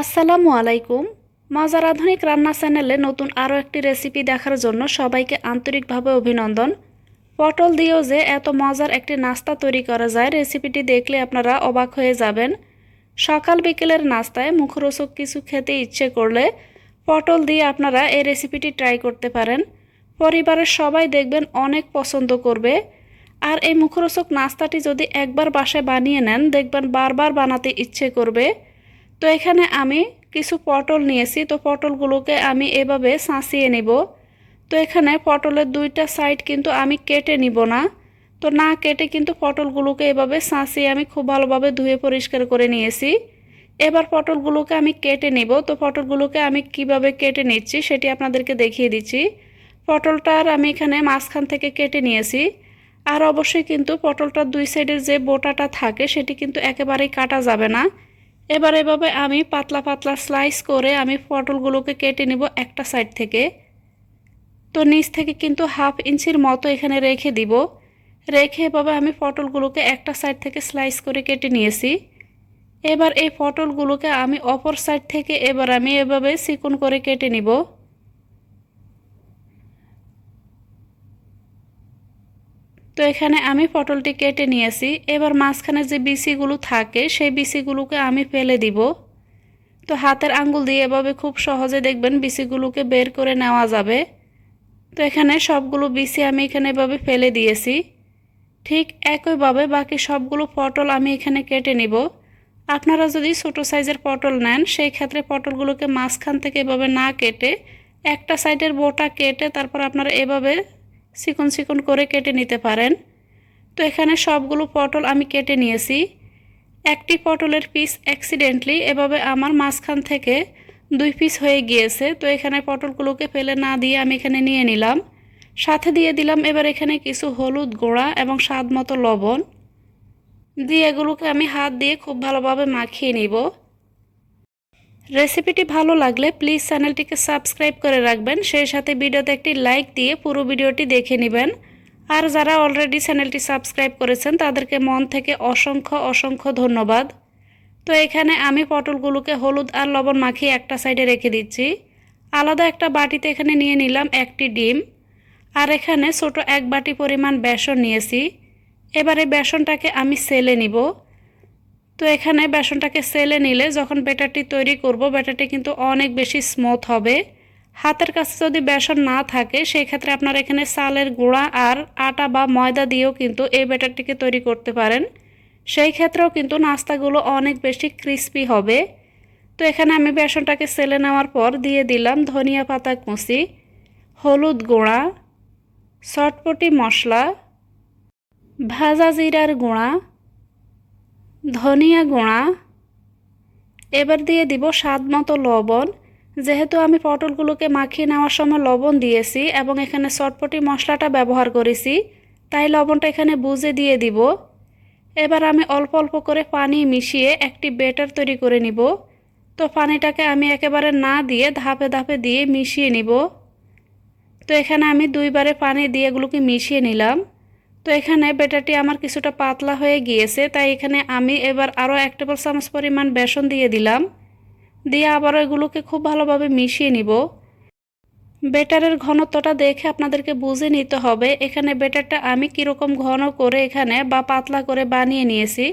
আসসালামু আলাইকুম। মজার আধুনিক রান্না চ্যানেলে নতুন আরও একটি রেসিপি দেখার জন্য সবাইকে আন্তরিকভাবে অভিনন্দন। পটল দিয়েও যে এত মজার একটি নাস্তা তৈরি করা যায়, রেসিপিটি দেখলে আপনারা অবাক হয়ে যাবেন। সকাল বিকেলের নাস্তায় মুখরোচক কিছু খেতে ইচ্ছে করলে পটল দিয়ে আপনারা এই রেসিপিটি ট্রাই করতে পারেন। পরিবারের সবাই দেখবেন অনেক পছন্দ করবে। আর এই মুখরোচক নাস্তাটি যদি একবার বাসায় বানিয়ে নেন, দেখবেন বারবার বানাতে ইচ্ছে করবে। তো এখানে আমি কিছু পটল নিয়েছি, তো পটলগুলোকে আমি এভাবে ছাঁচিয়ে নেব। তো এখানে পটলের দুইটা সাইড কিন্তু আমি কেটে নিব না, তো না কেটে কিন্তু পটলগুলোকে এভাবে ছাঁচিয়ে আমি খুব ভালোভাবে ধুয়ে পরিষ্কার করে নিয়েছি। এবার পটলগুলোকে আমি কেটে নিব। তো পটলগুলোকে আমি কিভাবে কেটে নিচ্ছি সেটি আপনাদেরকে দেখিয়ে দিচ্ছি। পটলটার আমি এখানে মাঝখান থেকে কেটে নিয়েছি। আর অবশ্যই কিন্তু পটলটার দুই সাইডের যে বোটাটা থাকে সেটি কিন্তু একেবারেই কাটা যাবে না। এবার এভাবে আমি পাতলা পাতলা স্লাইস করে আমি পটলগুলোকে কেটে নেব একটা সাইড থেকে। তো নিচ থেকে কিন্তু 1/2 ইঞ্চির মতো এখানে রেখে দিব। রেখে এভাবে আমি পটলগুলোকে একটা সাইড থেকে স্লাইস করে কেটে নিয়েছি। এবার এই পটলগুলোকে আমি অপর সাইড থেকে এবার আমি এভাবে চিকন করে কেটে নিব। তো এখানে আমি পটলটি কেটে নিয়েছি। এবার মাঝখানে যে বিচিগুলো থাকে সেই বিচিগুলোকে আমি ফেলে দিব। তো হাতের আঙ্গুল দিয়ে এভাবে খুব সহজে দেখবেন বিচিগুলোকে বের করে নেওয়া যাবে। তো এখানে সবগুলো বিচি আমি এখানে এভাবে ফেলে দিয়েছি। ঠিক একইভাবে বাকি সবগুলো পটল আমি এখানে কেটে নিব। আপনারা যদি ছোট সাইজের পটল নেন, সেই ক্ষেত্রে পটলগুলোকে মাঝখান থেকে এভাবে না কেটে একটা সাইডের বোটা কেটে তারপর আপনারা এভাবে চিকন চিকন করে কেটে নিতে পারেন। তো এখানে সবগুলো পটল আমি কেটে নিয়েছি। একটি পটলের পিস অ্যাক্সিডেন্টলি এভাবে আমার মাঝখান থেকে 2 পিস হয়ে গিয়েছে। তো এখানে পটলগুলোকে ফেলে না দিয়ে আমি এখানে নিয়ে নিলাম। সাথে দিয়ে দিলাম এবার এখানে কিছু হলুদ গুঁড়া এবং স্বাদ মতো লবণ দিয়ে এগুলোকে আমি হাত দিয়ে খুব ভালোভাবে মাখিয়ে নিব। রেসিপিটি ভালো লাগলে প্লিজ চ্যানেলটিকে সাবস্ক্রাইব করে রাখবেন, সেই সাথে ভিডিওতে একটি লাইক দিয়ে পুরো ভিডিওটি দেখে নেবেন। আর যারা অলরেডি চ্যানেলটি সাবস্ক্রাইব করেছেন তাদেরকে মন থেকে অসংখ্য অসংখ্য ধন্যবাদ। তো এখানে আমি পটলগুলোকে হলুদ আর লবণ মাখিয়ে একটা সাইডে রেখে দিচ্ছি। আলাদা একটা বাটিতে এখানে নিয়ে নিলাম একটি ডিম। আর এখানে ছোট 1 বাটি পরিমাণ বেসন নিয়েছি। এবারে বেসনটাকে আমি সেলে নিব। তো এখানে বেসনটাকে সেলে নিলে যখন ব্যাটারটি তৈরি করব, ব্যাটারটি কিন্তু অনেক বেশি স্মুথ হবে। হাতের কাছে যদি বেসন না থাকে সেই ক্ষেত্রে আপনারা এখানে চালের গুঁড়া আর আটা বা ময়দা দিয়েও কিন্তু এই ব্যাটারটিকে তৈরি করতে পারেন। সেই ক্ষেত্রেও কিন্তু নাস্তাগুলো অনেক বেশি ক্রিস্পি হবে। তো এখানে আমি বেসনটাকে সেলে নেওয়ার পর দিয়ে দিলাম ধনিয়া পাতা কুচি, হলুদ গুঁড়া, চটপটি মশলা, ভাজা জিরার গুঁড়া, ধনিয়া গুঁড়া। এবার দিয়ে দিব স্বাদ মতো লবণ। যেহেতু আমি পটলগুলোকে মাখিয়ে নেওয়ার সময় লবণ দিয়েছি এবং এখানে চটপটি মশলাটা ব্যবহার করেছি, তাই লবণটা এখানে বুঝে দিয়ে দিব। এবার আমি অল্প অল্প করে পানি মিশিয়ে একটি ব্যাটার তৈরি করে নিব। তো পানিটাকে আমি একেবারে না দিয়ে ধাপে ধাপে দিয়ে মিশিয়ে নিব। তো এখানে আমি 2 বারে পানি দিয়ে এগুলোকে মিশিয়ে নিলাম। তো এখানে ব্যাটারটি আমার কিছুটা পাতলা হয়ে গিয়েছে, তাই এখানে আমি এবার আরও 1 টেবিল চামচ পরিমাণ বেসন দিয়ে দিলাম। দিয়ে আবারও এগুলোকে খুব ভালোভাবে মিশিয়ে নিব। ব্যাটারের ঘনত্বটা দেখে আপনাদেরকে বুঝে নিতে হবে এখানে ব্যাটারটা আমি কীরকম ঘন করে এখানে বা পাতলা করে বানিয়ে নিয়েছি।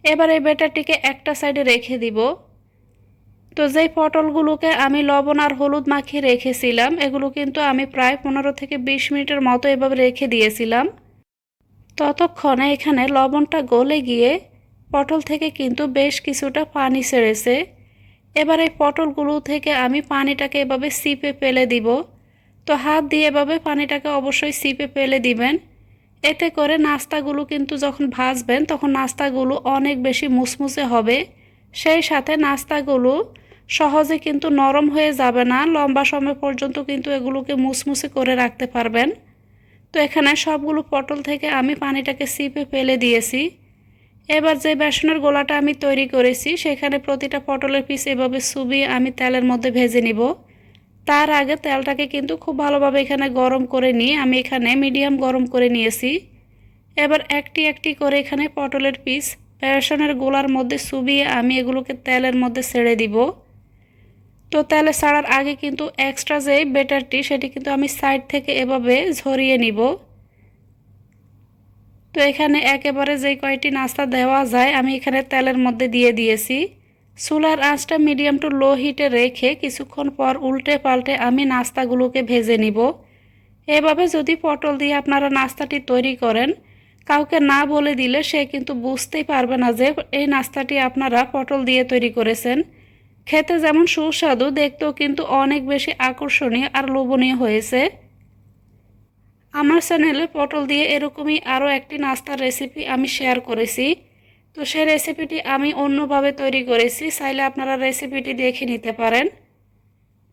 এবার এই ব্যাটারটিকে একটা সাইডে রেখে দিব। তো যেই পটলগুলোকে আমি লবণ আর হলুদ মাখিয়ে রেখেছিলাম, এগুলো কিন্তু আমি প্রায় 15 থেকে 20 মিনিটের মতো এভাবে রেখে দিয়েছিলাম। ততক্ষণে এখানে লবণটা গলে গিয়ে পটল থেকে কিন্তু বেশ কিছুটা পানি ছেড়েছে। এবার এই পটলগুলো থেকে আমি পানিটাকে এভাবে চিপে ফেলে দিব। তো হাত দিয়ে এভাবে পানিটাকে অবশ্যই চিপে ফেলে দিবেন। এতে করে নাস্তাগুলো কিন্তু যখন ভাজবেন তখন নাস্তাগুলো অনেক বেশি মুসমুসে হবে। সেই সাথে নাস্তাগুলো সহজে কিন্তু নরম হয়ে যাবে না, লম্বা সময় পর্যন্ত কিন্তু এগুলোকে মুসমুসে করে রাখতে পারবেন। তো এখানে সবগুলো পটল থেকে আমি পানিটাকে চিপে ফেলে দিয়েছি। এবার যে বেসনের গোলাটা আমি তৈরি করেছি সেখানে প্রতিটা পটলের পিস এভাবে চুবিয়ে আমি তেলের মধ্যে ভেজে নিব। তার আগে তেলটাকে কিন্তু খুব ভালোভাবে এখানে গরম করে নিয়ে আমি এখানে মিডিয়াম গরম করে নিয়েছি। এবার একটি একটি করে এখানে পটলের পিস বেসনের গোলার মধ্যে চুবিয়ে আমি এগুলোকে তেলের মধ্যে ছেড়ে দিব। তো তেলে ছাড়ার আগে কিন্তু এক্সট্রা যে ব্যাটারটি সেটি কিন্তু আমি সাইড থেকে এভাবে ঝরিয়ে নিব। তো এখানে একেবারে যে কয়টি নাস্তা দেওয়া যায় আমি এখানে তেলের মধ্যে দিয়ে দিয়েছি। চুলার আঁচটা মিডিয়াম টু লো হিটে রেখে কিছুক্ষণ পর উল্টে পাল্টে আমি নাস্তাগুলোকে ভেজে নিব। এভাবে যদি পটল দিয়ে আপনারা নাস্তাটি তৈরি করেন, কাউকে না বলে দিলে সে কিন্তু বুঝতেই পারবে না যে এই নাস্তাটি আপনারা পটল দিয়ে তৈরি করেছেন। খেতে যেমন সুস্বাদু, দেখতেও কিন্তু অনেক বেশি আকর্ষণীয় আর লোভনীয় হয়েছে। আমার চ্যানেলে পটল দিয়ে এরকমই আরও একটি নাস্তার রেসিপি আমি শেয়ার করেছি। তো সেই রেসিপিটি আমি অন্যভাবে তৈরি করেছি, চাইলে আপনারা রেসিপিটি দেখে নিতে পারেন।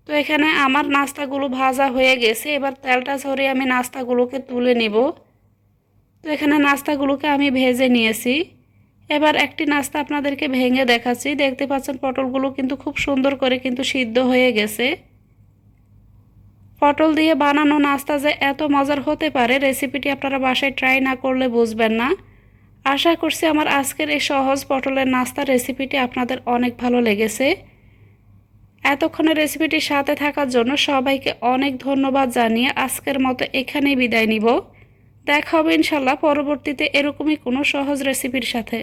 তো এখানে আমার নাস্তাগুলো ভাজা হয়ে গেছে, এবার তেলটা ঝরিয়ে আমি নাস্তাগুলোকে তুলে নিব। তো এখানে নাস্তাগুলোকে আমি ভেজে নিয়েছি। এবার একটি নাস্তা আপনাদেরকে ভেঙে দেখাচ্ছি। দেখতে পাচ্ছেন পটলগুলো কিন্তু খুব সুন্দর করে কিন্তু সিদ্ধ হয়ে গেছে। পটল দিয়ে বানানো নাস্তা যে এত মজার হতে পারে, রেসিপিটি আপনারা বাসায় ট্রাই না করলে বুঝবেন না। আশা করছি আমার আজকের এই সহজ পটলের নাস্তার রেসিপিটি আপনাদের অনেক ভালো লেগেছে। এতক্ষণে রেসিপিটির সাথে থাকার জন্য সবাইকে অনেক ধন্যবাদ জানিয়ে আজকের মতো এখানেই বিদায় নিব। দেখা হবে ইনশাল্লাহ পরবর্তীতে এরকমই কোনো সহজ রেসিপির সাথে।